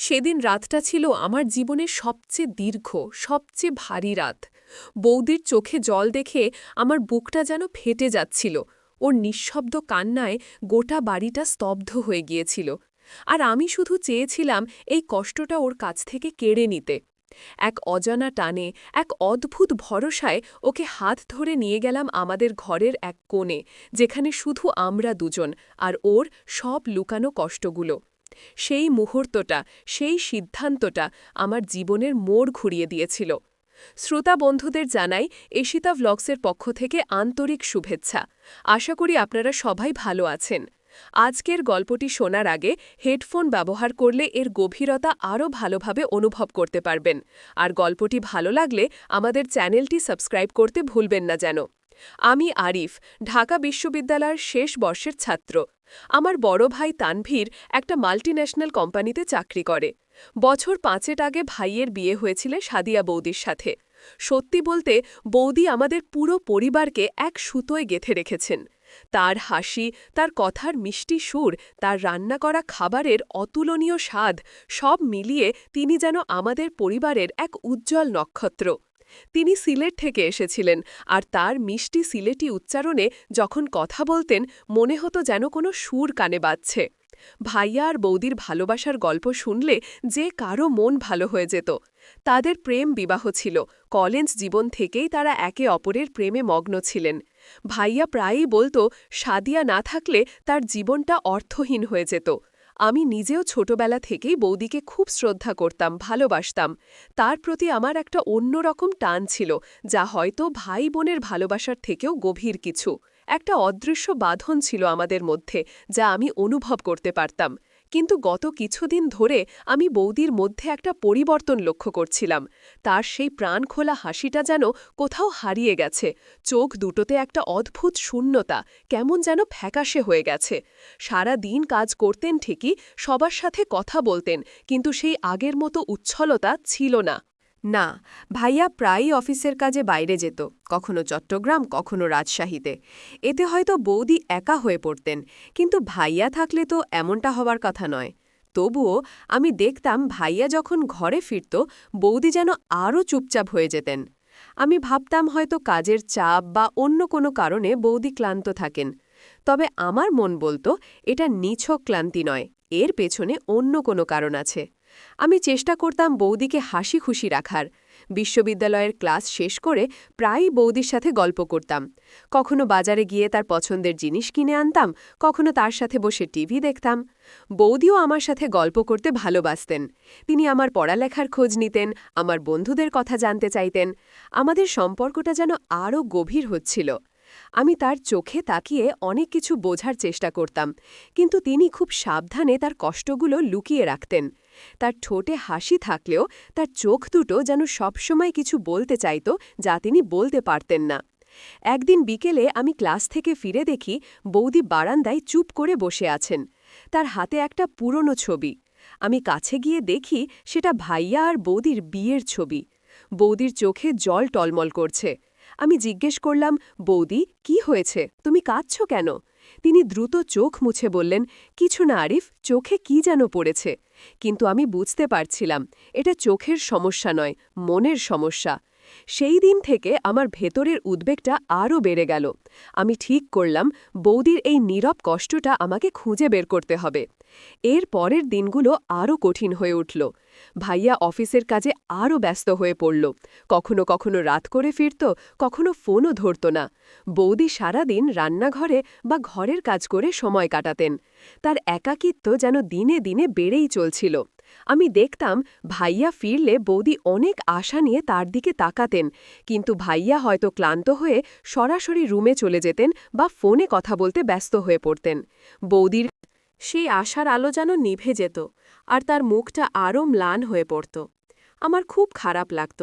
সেদিন রাতটা ছিল আমার জীবনের সবচেয়ে দীর্ঘ, সবচেয়ে ভারী রাত। বৌদির চোখে জল দেখে আমার বুকটা যেন ফেটে যাচ্ছিল। ওর নিঃশব্দ কান্নায় গোটা বাড়িটা স্তব্ধ হয়ে গিয়েছিল। আর আমি শুধু চেয়েছিলাম এই কষ্টটা ওর কাছ থেকে কেড়ে নিতে। এক অজানা টানে, এক অদ্ভুত ভরসায় ওকে হাত ধরে নিয়ে গেলাম আমাদের ঘরের এক কোণে, যেখানে শুধু আমরা দুজন, আর ওর সব লুকানো কষ্টগুলো। সেই মুহূর্তটা, সেই সিদ্ধান্তটা আমার জীবনের মোড় ঘুরিয়ে দিয়েছিল। শ্রোতা বন্ধুদের জানাই এশিতা ভ্লগসের পক্ষ থেকে আন্তরিক শুভেচ্ছা। আশা করি আপনারা সবাই ভালো আছেন। আজকের গল্পটি শোনার আগে হেডফোন ব্যবহার করলে এর গভীরতা আরও ভালোভাবে অনুভব করতে পারবেন। আর গল্পটি ভালো লাগলে আমাদের চ্যানেলটি সাবস্ক্রাইব করতে ভুলবেন না যেন। আমি আরিফ, ঢাকা বিশ্ববিদ্যালয়ের শেষ বর্ষের ছাত্র। আমার বড় ভাই তানভীর একটা মাল্টিন্যাশনাল কোম্পানিতে চাকরি করে। বছর ৫ আগে ভাইয়ের বিয়ে হয়েছিল সাদিয়া বৌদির সাথে। সত্যি বলতে বৌদি আমাদের পুরো পরিবারকে এক সুতোয় গেঁথে রেখেছেন। তার হাসি, তার কথার মিষ্টি সুর, তার রান্না করা খাবারের অতুলনীয় স্বাদ, সব মিলিয়ে তিনি যেন আমাদের পরিবারের এক উজ্জ্বল নক্ষত্র। তিনি সিলেট থেকে এসেছিলেন, আর তার মিষ্টি সিলেটি উচ্চারণে যখন কথা বলতেন মনে হতো যেন কোনো সুর কানে বাজছে। ভাইয়া আর বৌদির ভালোবাসার গল্প শুনলে যে কারো মন ভালো হয়ে যেত। তাদের প্রেম বিবাহ ছিল, কলেজ জীবন থেকেই তারা একে অপরের প্রেমে মগ্ন ছিলেন। ভাইয়া প্রায়ই বলতো সাদিয়া না থাকলে তার জীবনটা অর্থহীন হয়ে যেত। আমি নিজেও ছোটবেলা থেকেই বৌদিকে খুব শ্রদ্ধা করতাম, ভালোবাসতাম। তার প্রতি আমার একটা অন্যরকম টান ছিল, যা হয়তো ভাই বোনের ভালোবাসার থেকেও গভীর কিছু। একটা অদৃশ্য বাঁধন ছিল আমাদের মধ্যে, যা আমি অনুভব করতে পারতাম। কিন্তু গত কিছুদিন ধরে আমি বৌদির মধ্যে একটা পরিবর্তন লক্ষ্য করছিলাম। তার সেই প্রাণখোলা হাসিটা যেন কোথাও হারিয়ে গেছে। চোখ দুটোতে একটা অদ্ভুত শূন্যতা, কেমন যেন ফ্যাকাশে হয়ে গেছে। সারা দিন কাজ করতেন ঠিকই, সবার সাথে কথা বলতেন, কিন্তু সেই আগের মতো উচ্ছলতা ছিল না। না, ভাইয়া প্রায়ই অফিসের কাজে বাইরে যেত, কখনো চট্টগ্রাম, কখনো রাজশাহীতে। এতে হয়তো বৌদি একা হয়ে পড়তেন, কিন্তু ভাইয়া থাকলে তো এমনটা হবার কথা নয়। তবুও আমি দেখতাম ভাইয়া যখন ঘরে ফিরত, বৌদি যেন আরও চুপচাপ হয়ে যেতেন। আমি ভাবতাম হয়তো কাজের চাপ বা অন্য কোনো কারণে বৌদি ক্লান্ত থাকেন। তবে আমার মন বলতো এটা নিছক ক্লান্তি নয়, এর পেছনে অন্য কোনো কারণ আছে। আমি চেষ্টা করতাম বৌদিকে হাসি খুশি রাখার। বিশ্ববিদ্যালয়ের ক্লাস শেষ করে প্রায়ই বৌদির সাথে গল্প করতাম। কখনো বাজারে গিয়ে তার পছন্দের জিনিস কিনে আনতাম, কখনো তার সাথে বসে টিভি দেখতাম। বৌদিও আমার সাথে গল্প করতে ভালোবাসতেন। তিনি আমার পড়ালেখার খোঁজ নিতেন, আমার বন্ধুদের কথা জানতে চাইতেন। আমাদের সম্পর্কটা যেন আরও গভীর হচ্ছিল। আমি তার চোখে তাকিয়ে অনেক কিছু বোঝার চেষ্টা করতাম, কিন্তু তিনি খুব সাবধানে তার কষ্টগুলো লুকিয়ে রাখতেন। তার ঠোঁটে হাসি থাকলেও তার চোখ দুটো যেন সবসময় কিছু বলতে চাইত, যা তিনি বলতে পারতেন না। একদিন বিকেলে আমি ক্লাস থেকে ফিরে দেখি বৌদি বারান্দায় চুপ করে বসে আছেন। তার হাতে একটা পুরনো ছবি। আমি কাছে গিয়ে দেখি সেটা ভাইয়া আর বৌদির বিয়ের ছবি। বৌদির চোখে জল টলমল করছে। আমি জিজ্ঞেস করলাম, বৌদি, কি হয়েছে, তুমি কাঁদছ কেন? তিনি দ্রুত চোখ মুছে বললেন, কিছু না আরিফ, চোখে কি যেন পড়েছে। কিন্তু আমি বুঝতে পারছিলাম এটা চোখের সমস্যা নয়, মনের সমস্যা। সেই দিন থেকে আমার ভেতরের উদ্বেগটা আরও বেড়ে গেল। আমি ঠিক করলাম বৌদির এই নীরব কষ্টটা আমাকে খুঁজে বের করতে হবে। এর পরের দিনগুলো আরও কঠিন হয়ে উঠল। ভাইয়া অফিসের কাজে আরও ব্যস্ত হয়ে পড়ল। কখনো কখনো রাত করে ফিরত, কখনো ফোনও ধরত না। বৌদি সারাদিন রান্নাঘরে বা ঘরের কাজ করে সময় কাটাতেন। তার একাকিত্ব যেন দিনে দিনে বেড়েই চলছিল। আমি দেখতাম ভাইয়া ফিরলে বৌদি অনেক আশা নিয়ে তার দিকে তাকাতেন, কিন্তু ভাইয়া হয়তো ক্লান্ত হয়ে সরাসরি রুমে চলে যেতেন বা ফোনে কথা বলতে ব্যস্ত হয়ে পড়তেন। বৌদির সেই আশার আলো যেন নিভে যেত, আর তার মুখটা আরও ম্লান হয়ে পড়ত। আমার খুব খারাপ লাগত।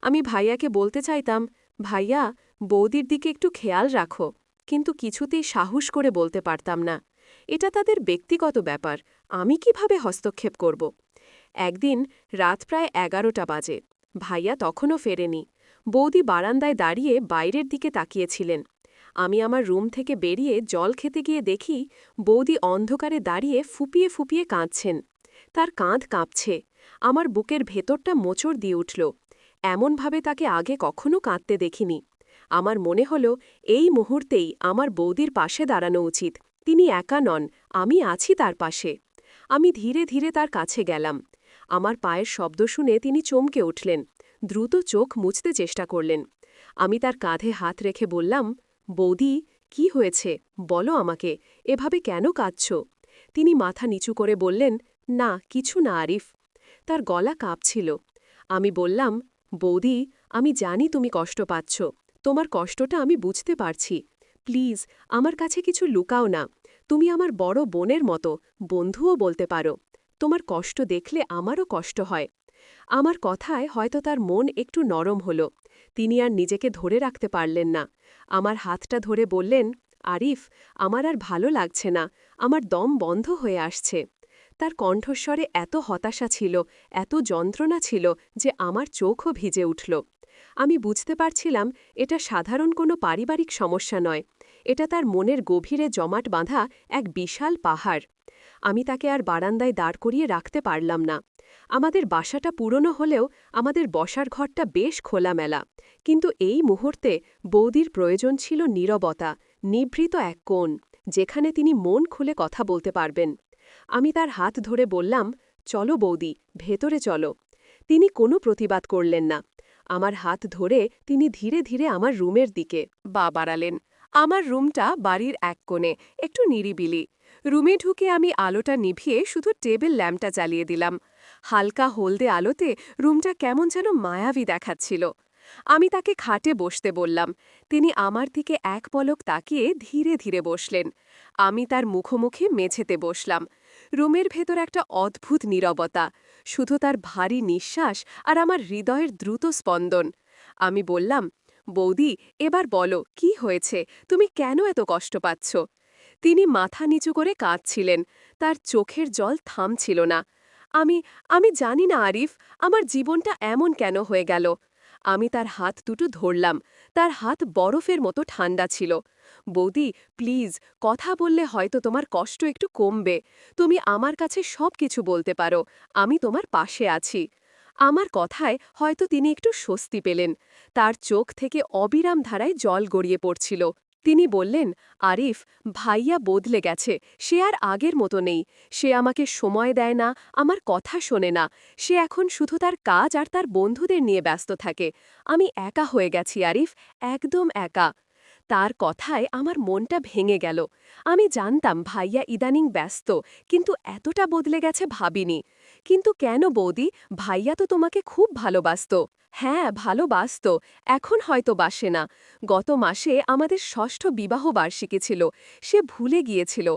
আমি ভাইয়াকে বলতে চাইতাম, ভাইয়া, বৌদির দিকে একটু খেয়াল রাখো, কিন্তু কিছুতেই সাহস করে বলতে পারতাম না। এটা তাদের ব্যক্তিগত ব্যাপার, আমি কিভাবে হস্তক্ষেপ করব? একদিন রাত প্রায় 11টা বাজে। ভাইয়া তখনও ফেরেনি। বৌদি বারান্দায় দাঁড়িয়ে বাইরের দিকে তাকিয়েছিলেন। আমি আমার রুম থেকে বেরিয়ে জল খেতে গিয়ে দেখি বৌদি অন্ধকারে দাঁড়িয়ে ফুপিয়ে ফুপিয়ে কাঁদছেন। তার কাঁধ কাঁপছে। আমার বুকের ভেতরটা মোচড় দিয়ে উঠল। এমনভাবে তাকে আগে কখনো কাঁদতে দেখিনি। আমার মনে হল এই মুহূর্তেই আমার বৌদির পাশে দাঁড়ানো উচিত। তিনি একা নন, আমি আছি তার পাশে। আমি ধীরে ধীরে তার কাছে গেলাম। আমার পায়ের শব্দ শুনে তিনি চমকে উঠলেন। দ্রুত চোখ মুছতে চেষ্টা করলেন। আমি তার কাঁধে হাত রেখে বললাম, বৌদি, কি হয়েছে বলো আমাকে, এভাবে কেন কাঁদছ? তিনি মাথা নিচু করে বললেন, না কিছু না আরিফ। তার গলা কাঁপছিল। আমি বললাম, বৌদি, আমি জানি তুমি কষ্ট পাচ্ছ। তোমার কষ্টটা আমি বুঝতে পারছি। প্লিজ আমার কাছে কিছু লুকাও না। তুমি আমার বড় বোনের মতো, বন্ধুও বলতে পারো। তোমার কষ্ট দেখলে আমারও কষ্ট হয়। আমার কথায় হয়তো তার মন একটু নরম হল। তিনি আর নিজেকে ধরে রাখতে পারলেন না। আমার হাতটা ধরে বললেন, আরিফ, আমার আর ভালো লাগছে না, আমার দম বন্ধ হয়ে আসছে। তার কণ্ঠস্বরে এত হতাশা ছিল, এত যন্ত্রণা ছিল যে আমার চোখও ভিজে উঠল। আমি বুঝতে পারছিলাম এটা সাধারণ কোনো পারিবারিক সমস্যা নয়, এটা তার মনের গভীরে জমাট বাঁধা এক বিশাল পাহাড়। আমি তাকে আর বারান্দায় দাঁড় করিয়ে রাখতে পারলাম না। আমাদের বাসাটা পুরনো হলেও আমাদের বসার ঘরটা বেশ খোলামেলা, কিন্তু এই মুহূর্তে বৌদির প্রয়োজন ছিল নীরবতা, নিভৃত এক কোণ, যেখানে তিনি মন খুলে কথা বলতে পারবেন। আমি তার হাত ধরে বললাম, চলো বৌদি, ভেতরে চলো। তিনি কোনো প্রতিবাদ করলেন না। আমার হাত ধরে তিনি ধীরে ধীরে আমার রুমের দিকে বাড়ালেন। আমার রুমটা বাড়ির এক কোণে, একটু নিরিবিলি। রুমে ঢুকে আমি আলোটা নিভিয়ে শুধু টেবিল ল্যাম্পটা জ্বালিয়ে দিলাম। হালকা হলদে আলোতে রুমটা কেমন যেন মায়াবী দেখাচ্ছিল। আমি তাকে খাটে বসতে বললাম। তিনি আমার দিকে এক পলক তাকিয়ে ধীরে ধীরে বসলেন। আমি তার মুখোমুখি মেঝেতে বসলাম। রুমের ভেতর একটা অদ্ভুত নীরবতা, শুধু তার ভারী নিঃশ্বাস আর আমার হৃদয়ের দ্রুত স্পন্দন। আমি বললাম, বৌদি, এবার বলো কি হয়েছে, তুমি কেন এত কষ্ট পাচ্ছ? তিনি মাথা নিচু করে কাঁদছিলেন, তার চোখের জল থামছিল না। আমি আমি জানি না আরিফ, আমার জীবনটা এমন কেন হয়ে গেল। আমি তার হাত দুটো ধরলাম। তার হাত বরফের মতো ঠান্ডা ছিল। বৌদি, প্লিজ, কথা বললে হয়তো তোমার কষ্ট একটু কমবে। তুমি আমার কাছে সব কিছু বলতে পারো, আমি তোমার পাশে আছি। আমার কথায় হয়তো তিনি একটু স্বস্তি পেলেন। তার চোখ থেকে অবিরাম ধারায় জল গড়িয়ে পড়ছিল। তিনি বললেন, আরিফ, ভাইয়া বদলে গেছে, সে আর আগের মতো নেই। সে আমাকে সময় দেয় না, আমার কথা শোনে না। সে এখন শুধু তার কাজ আর তার বন্ধুদের নিয়ে ব্যস্ত থাকে। আমি একা হয়ে গেছি আরিফ, একদম একা। তার কথায় আমার মনটা ভেঙে গেল। আমি জানতাম ভাইয়া ইদানিং ব্যস্ত, কিন্তু এতটা বদলে গেছে ভাবিনি। কিন্তু কেন বৌদি, ভাইয়া তো তোমাকে খুব ভালোবাসত। হ্যাঁ, ভালোবাসত, এখন হয়তো বাসে না। গত মাসে আমাদের ষষ্ঠ বিবাহবার্ষিকী ছিল, সে ভুলে গিয়েছিল।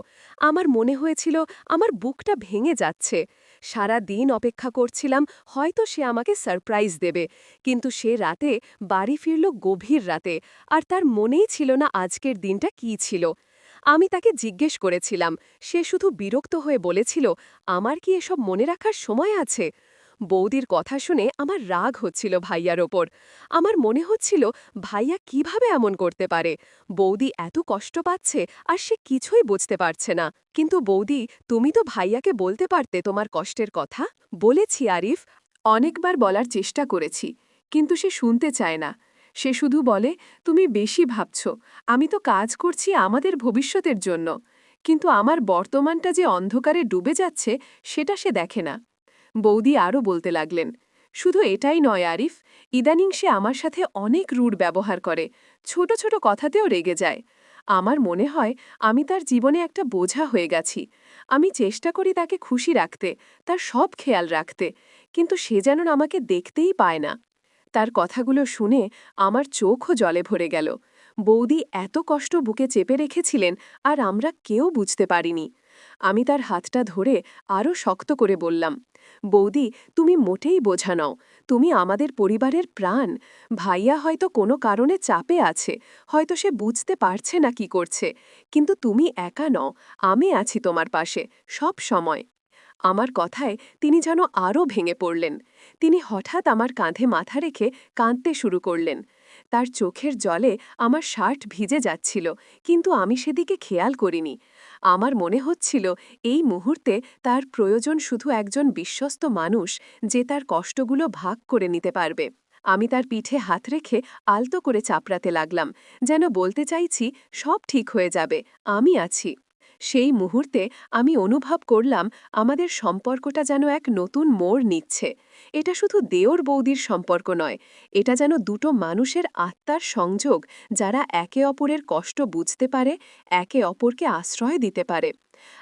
আমার মনে হয়েছিল আমার বুকটা ভেঙে যাচ্ছে। সারা দিন অপেক্ষা করছিলাম হয়তো সে আমাকে সারপ্রাইজ দেবে, কিন্তু সে রাতে বাড়ি ফিরল গভীর রাতে, আর তার মনেই ছিল না আজকের দিনটা কী ছিল। আমি তাকে জিজ্ঞেস করেছিলাম, সে শুধু বিরক্ত হয়ে বলেছিল, আমার কি এসব মনে রাখার সময় আছে? বৌদির কথা শুনে আমার রাগ হচ্ছিল ভাইয়ার ওপর। আমার মনে হচ্ছিল, ভাইয়া কিভাবে এমন করতে পারে? বৌদি এত কষ্ট পাচ্ছে আর সে কিছুই বুঝতে পারছে না। কিন্তু বৌদি, তুমি তো ভাইয়াকে বলতে পারতে তোমার কষ্টের কথা। বলেছি আরিফ, অনেকবার বলার চেষ্টা করেছি, কিন্তু সে শুনতে চায় না। সে শুধু বলে, তুমি বেশি ভাবছ, আমি তো কাজ করছি আমাদের ভবিষ্যতের জন্য। কিন্তু আমার বর্তমানটা যে অন্ধকারে ডুবে যাচ্ছে সেটা সে দেখে না। বৌদি আরও বলতে লাগলেন, শুধু এটাই নয় আরিফ, ইদানিং সে আমার সাথে অনেক রূঢ় ব্যবহার করে, ছোট ছোট কথাতেও রেগে যায়। আমার মনে হয় আমি তার জীবনে একটা বোঝা হয়ে গেছি। আমি চেষ্টা করি তাকে খুশি রাখতে, তার সব খেয়াল রাখতে, কিন্তু সে যেন আমাকে দেখতেই পায় না। তার কথাগুলো শুনে আমার চোখও জলে ভরে গেল। বৌদি এত কষ্ট বুকে চেপে রেখেছিলেন আর আমরা কেউ বুঝতে পারিনি। আমি তার হাতটা ধরে আরও শক্ত করে বললাম, বৌদি, তুমি মোটেই বোঝা নও, তুমি আমাদের পরিবারের প্রাণ। ভাইয়া হয়তো কোনো কারণে চাপে আছে, হয়তো সে বুঝতে পারছে না কি করছে, কিন্তু তুমি একা নও, আমি আছি তোমার পাশে সব সময়। আমার কথায় তিনি যেন আরও ভেঙে পড়লেন। তিনি হঠাৎ আমার কাঁধে মাথা রেখে কাঁদতে শুরু করলেন। তার চোখের জলে আমার শার্ট ভিজে যাচ্ছিল, কিন্তু আমি সেদিকে খেয়াল করিনি। আমার মনে হচ্ছিল এই মুহূর্তে তার প্রয়োজন শুধু একজন বিশ্বস্ত মানুষ যে তার কষ্টগুলো ভাগ করে নিতে পারবে। আমি তার পিঠে হাত রেখে আলতো করে চাপড়াতে লাগলাম, যেন বলতে চাইছি সব ঠিক হয়ে যাবে, আমি আছি। সেই মুহূর্তে আমি অনুভব করলাম আমাদের সম্পর্কটা যেন এক নতুন মোড় নিচ্ছে। এটা শুধু দেওর বৌদির সম্পর্ক নয়, এটা যেন দুটো মানুষের আত্মার সংযোগ, যারা একে অপরের কষ্ট বুঝতে পারে, একে অপরকে আশ্রয় দিতে পারে।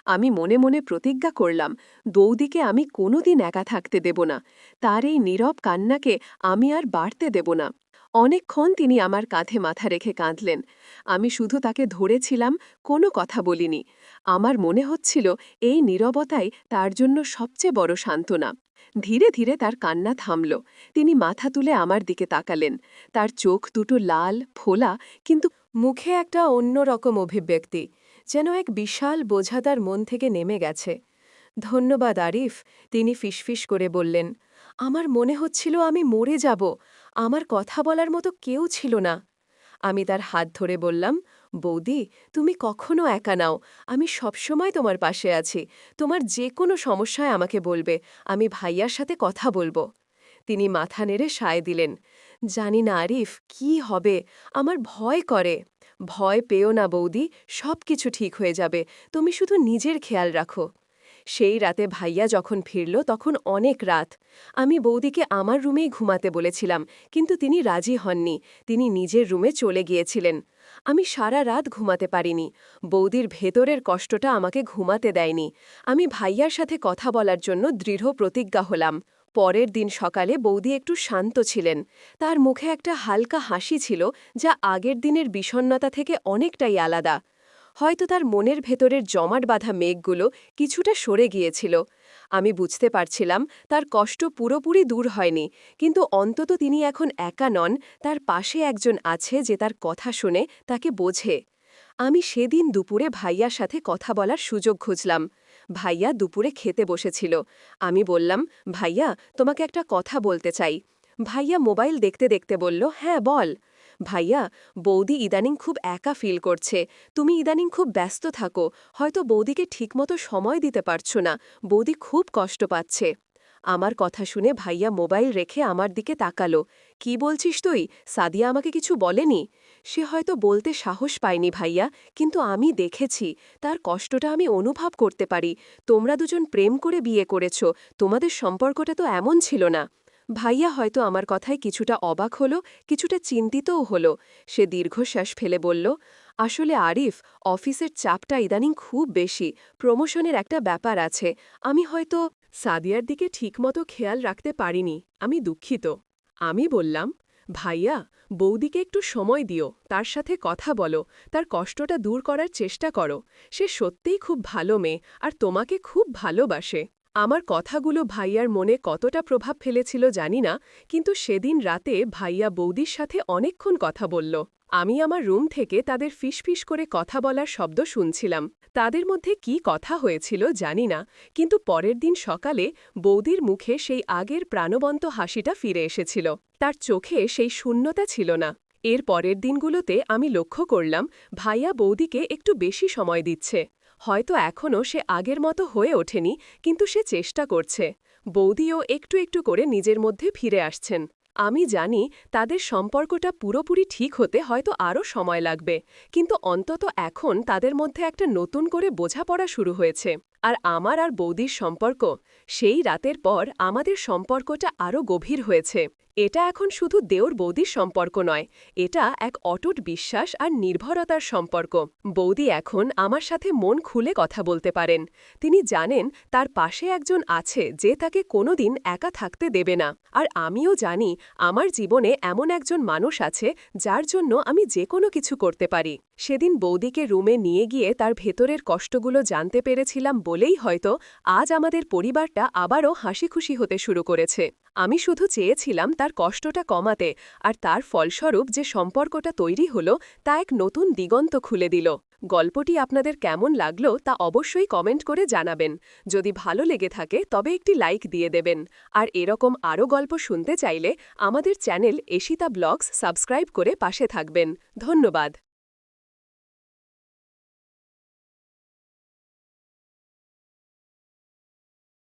আমি মনে মনে প্রতিজ্ঞা করলাম, বৌদিকে আমি কোনোদিন একা থাকতে দেব না, তার এই নীরব কান্নাকে আমি আর বাড়তে দেব না। অনেকক্ষণ তিনি আমার কাঁধে মাথা রেখে কাঁদলেন। আমি শুধু তাকে ধরেছিলাম, কোনো কথা বলিনি। আমার মনে হচ্ছিল এই নীরবতাই তার জন্য সবচেয়ে বড় সান্ত্বনা। ধীরে ধীরে তার কান্না থামল। তিনি মাথা তুলে আমার দিকে তাকালেন। তার চোখ দুটো লাল, ফোলা, কিন্তু মুখে একটা অন্যরকম অভিব্যক্তি, যেন এক বিশাল বোঝা তার মন থেকে নেমে গেছে। ধন্যবাদ আরিফ, তিনি ফিসফিস করে বললেন। আমার মনে হচ্ছিল আমি মরে যাব, আমার কথা বলার মতো কেউ ছিল না। আমি তার হাত ধরে বললাম, বৌদি, তুমি কখনো একা নাও, আমি সবসময় তোমার পাশে আছি, তোমার যে কোনো সমস্যায় আমাকে বলবে, আমি ভাইয়ার সাথে কথা বলবো। তিনি মাথা নেড়ে সায় দিলেন। জানি না আরিফ, কি হবে, আমার ভয় করে। ভয় পেও না বৌদি, সব কিছু ঠিক হয়ে যাবে, তুমি শুধু নিজের খেয়াল রাখো। সেই রাতে ভাইয়া যখন ফিরল তখন অনেক রাত। আমি বৌদিকে আমার রুমেই ঘুমাতে বলেছিলাম, কিন্তু তিনি রাজি হননি, তিনি নিজের রুমে চলে গিয়েছিলেন। আমি সারা রাত ঘুমাতে পারিনি। বৌদির ভেতরের কষ্টটা আমাকে ঘুমাতে দেয়নি। আমি ভাইয়ার সাথে কথা বলার জন্য দৃঢ় প্রতিজ্ঞা হলাম। পরের দিন সকালে বৌদি একটু শান্ত ছিলেন। তার মুখে একটা হালকা হাসি ছিল, যা আগের দিনের বিষণ্ণতা থেকে অনেকটাই আলাদা। হয়তো তার মনের ভেতরের জমাট বাঁধা মেঘগুলো কিছুটা সরে গিয়েছিল। আমি বুঝতে পারছিলাম তার কষ্ট পুরোপুরি দূর হয়নি, কিন্তু অন্তত তিনি এখন একা নন, তার পাশে একজন আছে যে তার কথা শুনে, তাকে বোঝে। আমি সেদিন দুপুরে ভাইয়ার সাথে কথা বলার সুযোগ খুঁজলাম। ভাইয়া দুপুরে খেতে বসেছিল। আমি বললাম, ভাইয়া, তোমাকে একটা কথা বলতে চাই। ভাইয়া মোবাইল দেখতে দেখতে বলল, হ্যাঁ বল। ভাইয়া, বৌদি ইদানিং খুব একা ফিল করছে, তুমি ইদানিং খুব ব্যস্ত থাকো, হয়তো বৌদিকে ঠিকমতো সময় দিতে পারছো না, বৌদি খুব কষ্ট পাচ্ছে। আমার কথা শুনে ভাইয়া মোবাইল রেখে আমার দিকে তাকালো। কি বলছিস তুই? সাদিয়া আমাকে কিছু বলেনি? সে হয়তো বলতে সাহস পায়নি ভাইয়া, কিন্তু আমি দেখেছি, তার কষ্টটা আমি অনুভব করতে পারি। তোমরা দুজন প্রেম করে বিয়ে করেছ, তোমাদের সম্পর্কটা তো এমন ছিল না। ভাইয়া হয়তো আমার কথায় কিছুটা অবাক হলো, কিছুটা চিন্তিতও হলো। সে দীর্ঘশ্বাস ফেলে বলল, আসলে আরিফ, অফিসের চাপটা ইদানিং খুব বেশি, প্রমোশনের একটা ব্যাপার আছে, আমি হয়তো সাদিয়ার দিকে ঠিকমতো খেয়াল রাখতে পারিনি, আমি দুঃখিত। আমি বললাম, ভাইয়া, বৌদিকে একটু সময় দিও, তার সাথে কথা বলো, তার কষ্টটা দূর করার চেষ্টা করো। সে সত্যিই খুব ভালো মেয়ে, আর তোমাকে খুব ভালোবাসে। আমার কথাগুলো ভাইয়ার মনে কতটা প্রভাব ফেলেছিল জানি না, কিন্তু সেদিন রাতে ভাইয়া বৌদির সাথে অনেকক্ষণ কথা বলল। আমি আমার রুম থেকে তাদের ফিসফিস করে কথা বলার শব্দ শুনছিলাম। তাদের মধ্যে কি কথা হয়েছিল জানি না, কিন্তু পরের দিন সকালে বৌদির মুখে সেই আগের প্রাণবন্ত হাসিটা ফিরে এসেছিল। তার চোখে সেই শূন্যতা ছিল না। এর পরের দিনগুলোতে আমি লক্ষ্য করলাম ভাইয়া বৌদিকে একটু বেশি সময় দিচ্ছে। হয়তো এখনও সে আগের মতো হয়ে ওঠেনি, কিন্তু সে চেষ্টা করছে। বৌদিও একটু একটু করে নিজের মধ্যে ফিরে আসছেন। আমি জানি তাদের সম্পর্কটা পুরোপুরি ঠিক হতে হয়তো আরও সময় লাগবে, কিন্তু অন্তত এখন তাদের মধ্যে একটা নতুন করে বোঝাপড়া শুরু হয়েছে। আর আমার আর বৌদির সম্পর্ক, সেই রাতের পর আমাদের সম্পর্কটা আরও গভীর হয়েছে। এটা এখন শুধু দেওর বৌদির সম্পর্ক নয়, এটা এক অটুট বিশ্বাস আর নির্ভরতার সম্পর্ক। বৌদি এখন আমার সাথে মন খুলে কথা বলতে পারেন। তিনি জানেন তার পাশে একজন আছে যে তাকে কোনোদিন একা থাকতে দেবে না। আর আমিও জানি আমার জীবনে এমন একজন মানুষ আছে যার জন্য আমি যে কোনো কিছু করতে পারি। সেদিন বৌদিকে রুমে নিয়ে গিয়ে তার ভেতরের কষ্টগুলো জানতে পেরেছিলাম বলেই হয়তো আজ আমাদের পরিবারটা আবারও হাসিখুশি হতে শুরু করেছে। আমি শুধু চেয়েছিলাম তার কষ্টটা কমাতে, আর তার ফলস্বরূপ যে সম্পর্কটা তৈরি হলো তা এক নতুন দিগন্ত খুলে দিল। গল্পটি আপনাদের কেমন লাগলো তা অবশ্যই কমেন্ট করে জানাবেন। যদি ভালো লেগে থাকে তবে একটি লাইক দিয়ে দেবেন। আর এরকম আরও গল্প শুনতে চাইলে আমাদের চ্যানেল এশিতা ব্লগস সাবস্ক্রাইব করে পাশে থাকবেন। ধন্যবাদ।